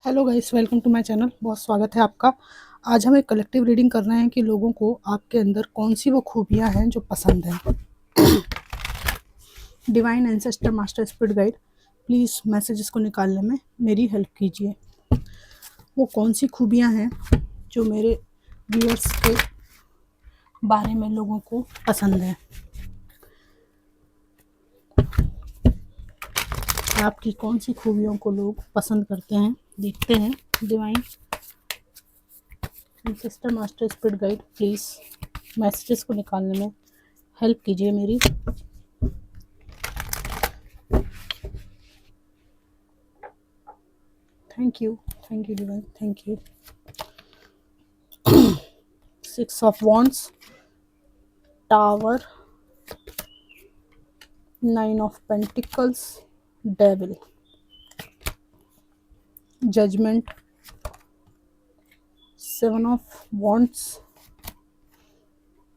Hello guys, welcome to my channel. बहुत स्वागत है आपका। आज हम एक कलेक्टिव रीडिंग कर रहे हैं कि लोगों को आपके अंदर कौन सी वो खूबियां हैं जो पसंद हैं। Divine ancestor master spirit guide, please messages को निकालने में मेरी हेल्प कीजिए। वो कौन सी खूबियां हैं जो मेरे व्यूअर्स के बारे में लोगों को पसंद है। आपकी कौन सी खूबियों को लोग पसंद करते हैं, देखते हैं। Divine ancestor master spirit guide, please messages को निकालने में हेल्प कीजिए मेरी। Thank you divine, thank you. 6 of wands, tower, 9 of pentacles, devil, judgment, 7 of wands,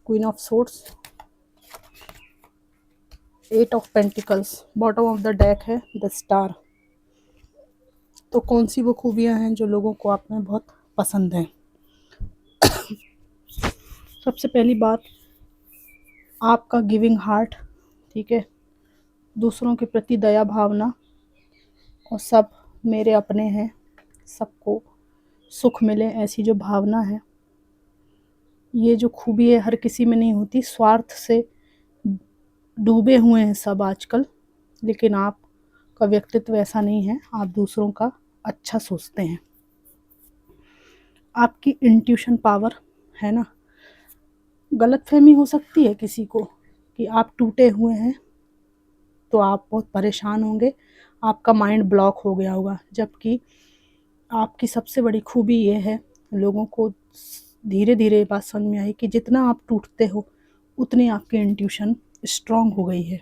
queen of swords, 8 of pentacles, bottom of the deck है the star। तो कौन सी वो खूबियां हैं जो लोगों को आप में बहुत पसंद हैं। सबसे पहली बात, आपका गिविंग हार्ट, ठीक है, दूसरों के प्रति दया भावना, और सब मेरे अपने हैं, सबको सुख मिले ऐसी जो भावना है। ये जो खूबी है हर किसी में नहीं होती। स्वार्थ से डूबे हुए हैं सब आजकल, लेकिन आपका व्यक्तित्व ऐसा नहीं है। आप दूसरों का अच्छा सोचते हैं। आपकी इंट्यूशन पावर है ना। गलतफहमी हो सकती है किसी को कि आप टूटे हुए हैं, तो आप बहुत परेशान होंगे, आपका माइंड ब्लॉक हो गया होगा, जबकि आपकी सबसे बड़ी खूबी ये है, लोगों को धीरे धीरे ये बात समझ में आई कि जितना आप टूटते हो उतनी आपकी इंट्यूशन स्ट्रांग हो गई है।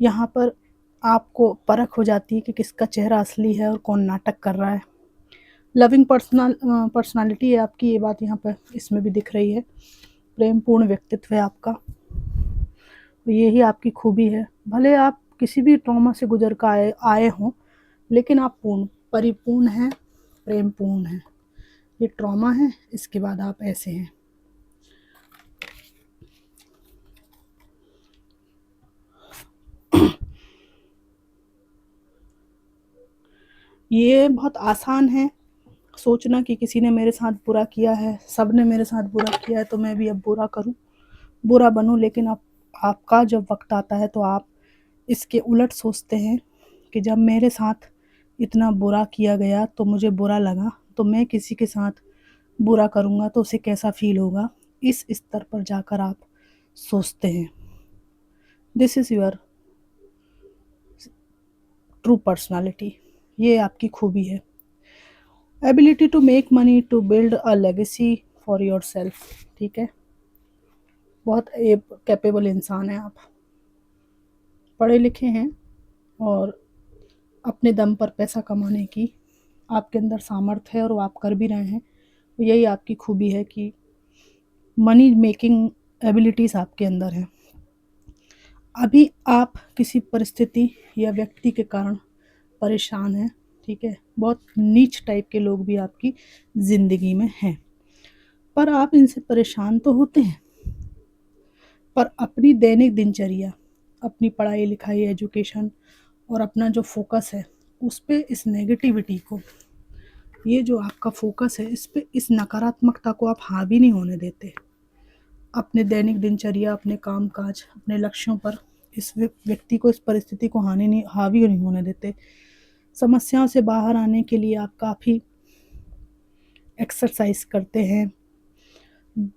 यहाँ पर आपको परख हो जाती है कि किसका चेहरा असली है और कौन नाटक कर रहा है। लविंग पर्सनालिटी है आपकी, ये बात यहाँ पर इसमें भी दिख रही है। प्रेमपूर्ण व्यक्तित्व है आपका, यही आपकी खूबी है। भले आप किसी भी ट्रॉमा से गुजर कर आए हों, लेकिन आप परिपूर्ण हैं, प्रेमपूर्ण हैं। ये ट्रॉमा है, इसके बाद आप ऐसे हैं। ये बहुत आसान है सोचना कि किसी ने मेरे साथ बुरा किया है, सब ने मेरे साथ बुरा किया है, तो मैं भी अब बुरा करूं, बुरा बनूं। लेकिन अब आपका जब वक्त आता है तो आप इसके उलट सोचते हैं कि जब मेरे साथ इतना बुरा किया गया तो मुझे बुरा लगा, तो मैं किसी के साथ बुरा करूंगा तो उसे कैसा फील होगा। इस स्तर पर जाकर आप सोचते हैं। This is your true personality, ये आपकी खूबी है। Ability to make money to build a legacy for yourself, ठीक है, बहुत कैपेबल इंसान है आप, पढ़े लिखे हैं और अपने दम पर पैसा कमाने की आपके अंदर सामर्थ्य है और वो आप कर भी रहे हैं। यही आपकी खूबी है कि मनी मेकिंग एबिलिटीज़ आपके अंदर है। अभी आप किसी परिस्थिति या व्यक्ति के कारण परेशान हैं, ठीक है, बहुत नीच टाइप के लोग भी आपकी ज़िंदगी में हैं, पर आप इनसे परेशान तो होते हैं, पर अपनी दैनिक दिनचर्या, अपनी पढ़ाई लिखाई, एजुकेशन और अपना जो फोकस है उस पे, इस नेगेटिविटी को, ये जो आपका फोकस है इस पे, इस नकारात्मकता को आप हावी नहीं होने देते। अपने दैनिक दिनचर्या, अपने काम काज, अपने लक्ष्यों पर इस व्यक्ति को, इस परिस्थिति को हावी नहीं होने देते। समस्याओं से बाहर आने के लिए आप काफ़ी एक्सरसाइज करते हैं,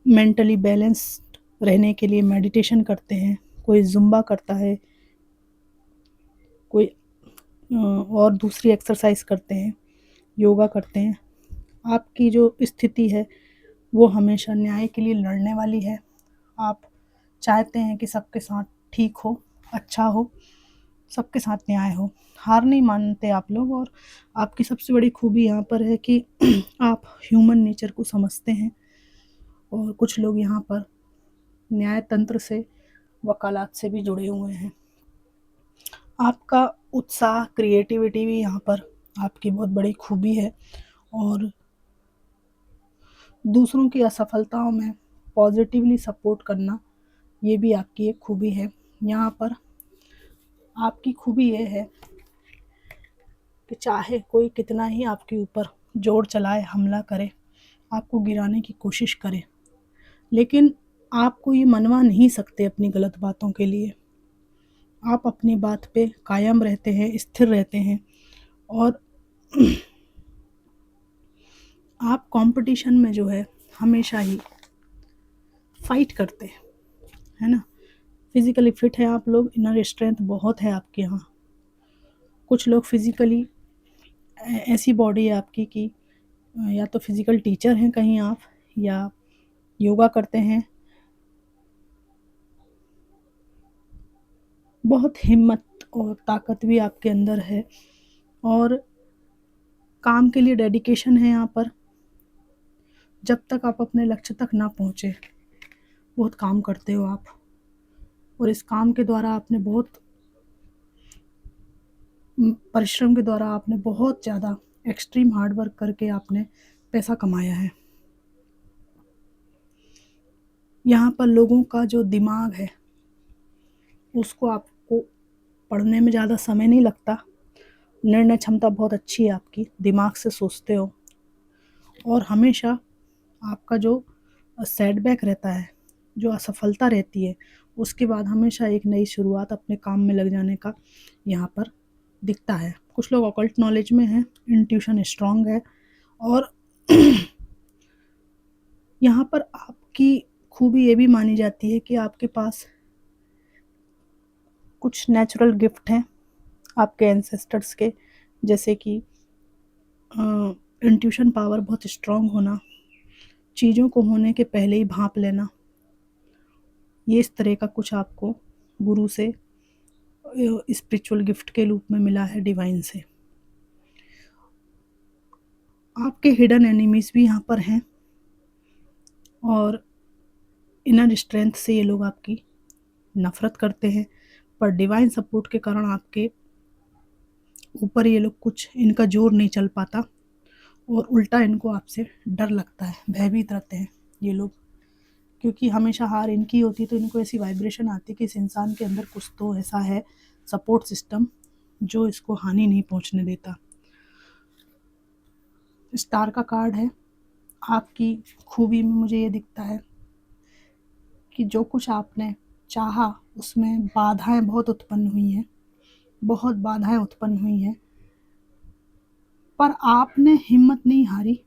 मेंटली बैलेंस्ड रहने के लिए मेडिटेशन करते हैं, कोई जुम्बा करता है, कोई और दूसरी एक्सरसाइज करते हैं, योगा करते हैं। आपकी जो स्थिति है वो हमेशा न्याय के लिए लड़ने वाली है। आप चाहते हैं कि सबके साथ ठीक हो, अच्छा हो, सबके साथ न्याय हो, हार नहीं मानते आप लोग। और आपकी सबसे बड़ी खूबी यहाँ पर है कि आप ह्यूमन नेचर को समझते हैं, और कुछ लोग यहाँ पर न्याय तंत्र से, वकालत से भी जुड़े हुए हैं। आपका उत्साह, क्रिएटिविटी भी यहाँ पर आपकी बहुत बड़ी खूबी है। और दूसरों की असफलताओं में पॉजिटिवली सपोर्ट करना, ये भी आपकी एक खूबी है। यहाँ पर आपकी खूबी ये है कि चाहे कोई कितना ही आपके ऊपर जोर चलाए, हमला करे, आपको गिराने की कोशिश करे, लेकिन आप कोई मनवा नहीं सकते अपनी गलत बातों के लिए। आप अपनी बात पे कायम रहते हैं, स्थिर रहते हैं, और आप कंपटीशन में जो है हमेशा ही फाइट करते हैं, है ना। फिजिकली फिट है आप लोग, इनर स्ट्रेंथ बहुत है आपके यहाँ। कुछ लोग फिजिकली ऐसी बॉडी है आपकी कि या तो फिजिकल टीचर हैं कहीं आप, या योगा करते हैं। बहुत हिम्मत और ताकत भी आपके अंदर है, और काम के लिए डेडिकेशन है यहाँ पर। जब तक आप अपने लक्ष्य तक ना पहुँचे, बहुत काम करते हो आप, और इस काम के द्वारा आपने बहुत परिश्रम के द्वारा आपने बहुत ज़्यादा एक्सट्रीम हार्ड वर्क करके आपने पैसा कमाया है। यहाँ पर लोगों का जो दिमाग है उसको आपको पढ़ने में ज़्यादा समय नहीं लगता। निर्णय क्षमता बहुत अच्छी है आपकी, दिमाग से सोचते हो, और हमेशा आपका जो सेटबैक रहता है, जो असफलता रहती है, उसके बाद हमेशा एक नई शुरुआत अपने काम में लग जाने का यहाँ पर दिखता है। कुछ लोग ऑकल्ट नॉलेज में हैं, इंट्यूशन स्ट्रांग है, और यहाँ पर आपकी खूबी ये भी मानी जाती है कि आपके पास कुछ नेचुरल गिफ्ट हैं आपके एंसेस्टर्स के, जैसे कि इंट्यूशन पावर बहुत स्ट्रांग होना, चीज़ों को होने के पहले ही भांप लेना, ये इस तरह का कुछ आपको गुरु से स्पिरिचुअल गिफ्ट के रूप में मिला है, डिवाइन से। आपके हिडन एनिमीज भी यहाँ पर हैं, और इनर स्ट्रेंथ से ये लोग आपकी नफरत करते हैं, पर डिवाइन सपोर्ट के कारण आपके ऊपर ये लोग कुछ, इनका जोर नहीं चल पाता, और उल्टा इनको आपसे डर लगता है, भयभीत रहते हैं ये लोग, क्योंकि हमेशा हार इनकी होती, तो इनको ऐसी वाइब्रेशन आती कि इस इंसान के अंदर कुछ तो ऐसा है सपोर्ट सिस्टम जो इसको हानि नहीं पहुंचने देता। स्टार का कार्ड है। आपकी खूबी में मुझे ये दिखता है कि जो कुछ आपने चाहा उसमें बाधाएं बहुत उत्पन्न हुई हैं, बहुत बाधाएं उत्पन्न हुई हैं, पर आपने हिम्मत नहीं हारी।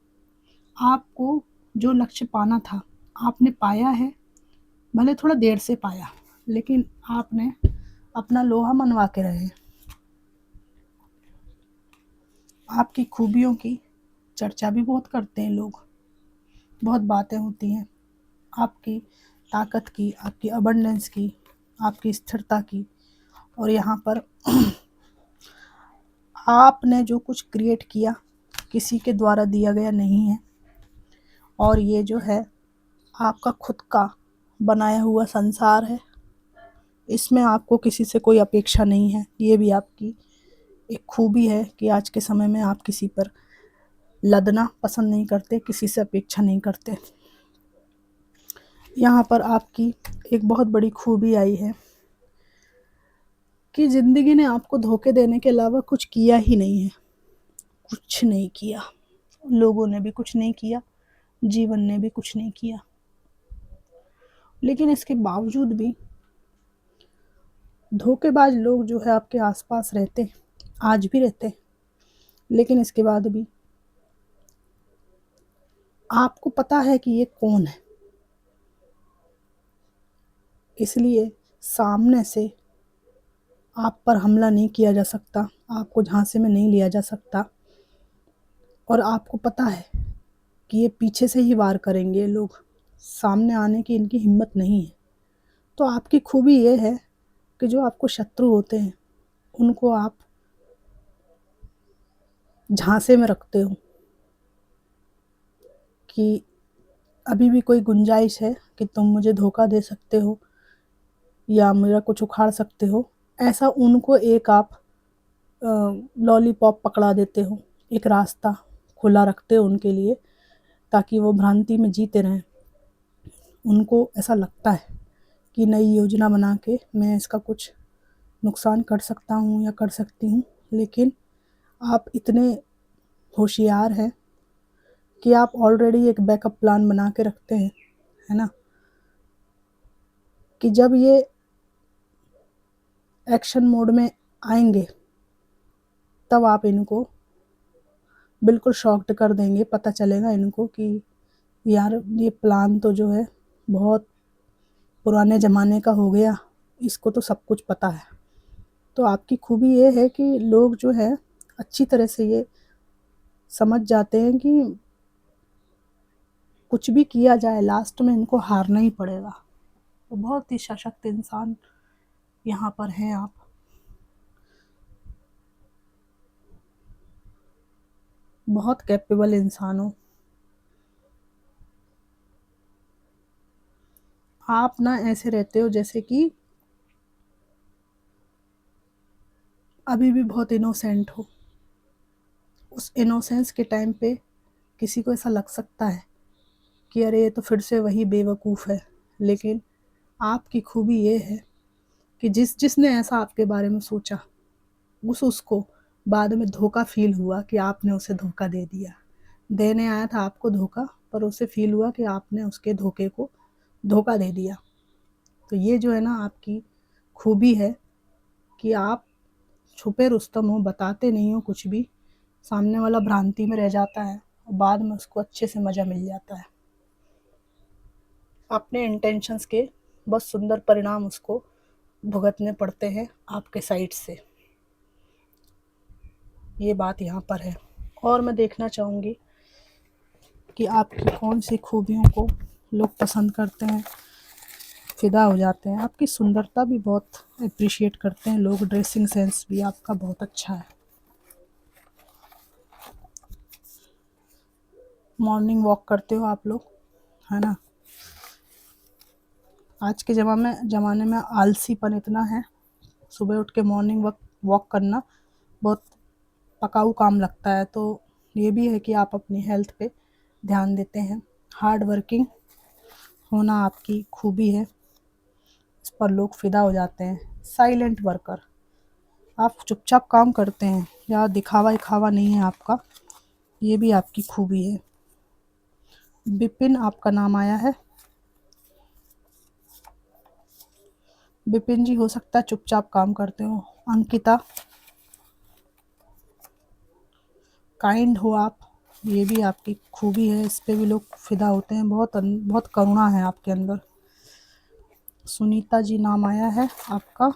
आपको जो लक्ष्य पाना था आपने पाया है, भले थोड़ा देर से पाया, लेकिन आपने अपना लोहा मनवा के रहे। आपकी खूबियों की चर्चा भी बहुत करते हैं लोग, बहुत बातें होती हैं आपकी ताकत की, आपकी अबंडेंस की, आपकी स्थिरता की, और यहाँ पर आपने जो कुछ क्रिएट किया किसी के द्वारा दिया गया नहीं है, और ये जो है आपका खुद का बनाया हुआ संसार है, इसमें आपको किसी से कोई अपेक्षा नहीं है। ये भी आपकी एक खूबी है कि आज के समय में आप किसी पर लदना पसंद नहीं करते, किसी से अपेक्षा नहीं करते। यहाँ पर आपकी एक बहुत बड़ी खूबी आई है कि ज़िंदगी ने आपको धोखे देने के अलावा कुछ किया ही नहीं है, कुछ नहीं किया, लोगों ने भी कुछ नहीं किया, जीवन ने भी कुछ नहीं किया, लेकिन इसके बावजूद भी धोखेबाज लोग जो है आपके आसपास रहते, आज भी रहते, लेकिन इसके बाद भी आपको पता है कि ये कौन है, इसलिए सामने से आप पर हमला नहीं किया जा सकता, आपको झांसे में नहीं लिया जा सकता, और आपको पता है कि ये पीछे से ही वार करेंगे लोग, सामने आने की इनकी हिम्मत नहीं है। तो आपकी खूबी ये है कि जो आपको शत्रु होते हैं उनको आप झांसे में रखते हो कि अभी भी कोई गुंजाइश है कि तुम मुझे धोखा दे सकते हो या मेरा कुछ उखाड़ सकते हो, ऐसा उनको एक आप लॉलीपॉप पकड़ा देते हो, एक रास्ता खुला रखते हो उनके लिए, ताकि वो भ्रांति में जीते रहें। उनको ऐसा लगता है कि नई योजना बना के मैं इसका कुछ नुकसान कर सकता हूँ या कर सकती हूँ, लेकिन आप इतने होशियार हैं कि आप ऑलरेडी एक बैकअप प्लान बना के रखते हैं, है ना, कि जब ये एक्शन मोड में आएंगे तब आप इनको बिल्कुल शॉक्ड कर देंगे। पता चलेगा इनको कि यार ये प्लान तो जो है बहुत पुराने ज़माने का हो गया, इसको तो सब कुछ पता है। तो आपकी खूबी ये है कि लोग जो है अच्छी तरह से ये समझ जाते हैं कि कुछ भी किया जाए लास्ट में इनको हारना ही पड़ेगा। तो बहुत ही सशक्त इंसान यहाँ पर हैं आप। बहुत कैपेबल इंसान हो आप। ना ऐसे रहते हो जैसे कि अभी भी बहुत इनोसेंट हो। उस इनोसेंस के टाइम पे किसी को ऐसा लग सकता है कि अरे ये तो फिर से वही बेवकूफ़ है, लेकिन आपकी खूबी ये है कि जिसने ऐसा आपके बारे में सोचा उसको बाद में धोखा फील हुआ कि आपने उसे धोखा दे दिया। देने आया था आपको धोखा, पर उसे फील हुआ कि आपने उसके धोखे को धोखा दे दिया। तो ये जो है ना आपकी खूबी है कि आप छुपे रुस्तम हो, बताते नहीं हो कुछ भी, सामने वाला भ्रांति में रह जाता है और बाद में उसको अच्छे से मज़ा मिल जाता है। अपने इंटेंशंस के बहुत सुंदर परिणाम उसको भुगतने पड़ते हैं आपके साइड से। ये बात यहाँ पर है। और मैं देखना चाहूँगी कि आपकी कौन सी खूबियों को लोग पसंद करते हैं, फ़िदा हो जाते हैं। आपकी सुंदरता भी बहुत अप्रिशिएट करते हैं लोग, ड्रेसिंग सेंस भी आपका बहुत अच्छा है। मॉर्निंग वॉक करते हो आप लोग, है ना। आज के ज़माने में आलसीपन इतना है, सुबह उठ के मॉर्निंग वॉक करना बहुत पकाऊ काम लगता है। तो ये भी है कि आप अपनी हेल्थ पे ध्यान देते हैं। हार्ड वर्किंग होना आपकी खूबी है, इस पर लोग फ़िदा हो जाते हैं। साइलेंट वर्कर, आप चुपचाप काम करते हैं, या दिखावा दिखावा नहीं है आपका, ये भी आपकी खूबी है। विपिन आपका नाम आया है। विपिन जी हो सकता है चुपचाप काम करते हो। अंकिता, काइंड हो आप, ये भी आपकी खूबी है, इस पे भी लोग फ़िदा होते हैं। बहुत बहुत करुणा है आपके अंदर। सुनीता जी नाम आया है आपका।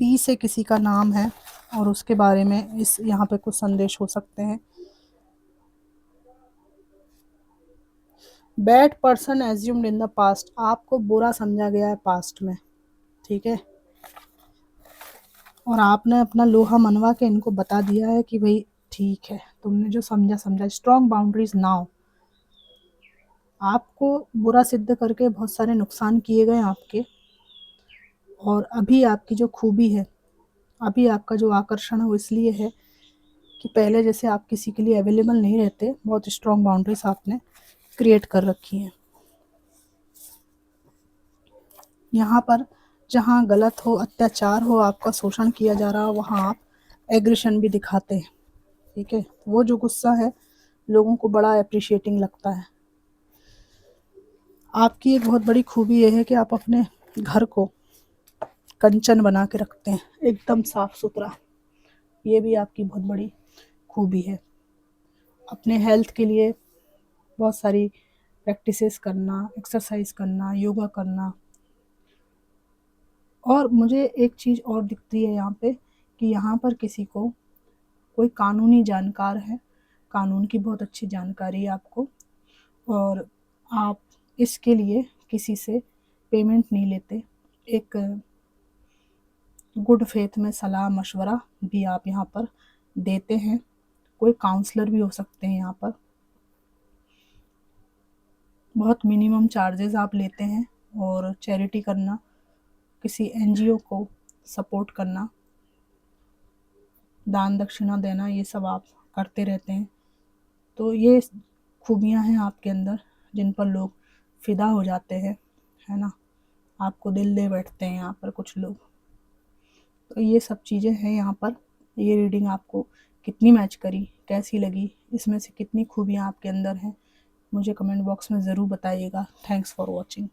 पी से किसी का नाम है और उसके बारे में इस यहाँ पे कुछ संदेश हो सकते हैं। Bad person assumed in the past, आपको बुरा समझा गया है पास्ट में, ठीक है, और आपने अपना लोहा मनवा के इनको बता दिया है कि भाई ठीक है, तुमने जो समझा समझा। स्ट्रॉन्ग बाउंड्रीज नाउ, आपको बुरा सिद्ध करके बहुत सारे नुकसान किए गए आपके, और अभी आपकी जो खूबी है, अभी आपका जो आकर्षण है वो इसलिए है कि पहले जैसे आप किसी के लिए अवेलेबल नहीं रहते। बहुत स्ट्रॉन्ग बाउंड्रीज आपने क्रिएट कर रखी हैं। यहाँ पर जहाँ गलत हो, अत्याचार हो, आपका शोषण किया जा रहा हो, वहाँ आप एग्रेशन भी दिखाते हैं, ठीक है। वो जो गुस्सा है लोगों को बड़ा अप्रिशिएटिंग लगता है। आपकी एक बहुत बड़ी खूबी ये है कि आप अपने घर को कंचन बना के रखते हैं, एकदम साफ सुथरा। ये भी आपकी बहुत बड़ी खूबी है। अपने हेल्थ के लिए बहुत सारी प्रैक्टिसेस करना, एक्सरसाइज करना, योगा करना। और मुझे एक चीज़ और दिखती है यहाँ पे कि यहाँ पर किसी को कोई कानूनी जानकार है, कानून की बहुत अच्छी जानकारी है आपको, और आप इसके लिए किसी से पेमेंट नहीं लेते। एक गुड फेथ में सलाह मशवरा भी आप यहाँ पर देते हैं। कोई काउंसलर भी हो सकते हैं यहाँ पर। बहुत मिनिमम चार्जेस आप लेते हैं, और चैरिटी करना, किसी एनजीओ को सपोर्ट करना, दान दक्षिणा देना, ये सब आप करते रहते हैं। तो ये खूबियाँ हैं आपके अंदर जिन पर लोग फ़िदा हो जाते हैं, है ना? आपको दिल दे बैठते हैं यहाँ पर कुछ लोग। तो ये सब चीज़ें हैं यहाँ पर। ये रीडिंग आपको कितनी मैच करी, कैसी लगी, इसमें से कितनी खूबियाँ आपके अंदर हैं, मुझे कमेंट बॉक्स में ज़रूर बताइएगा। Thanks for watching.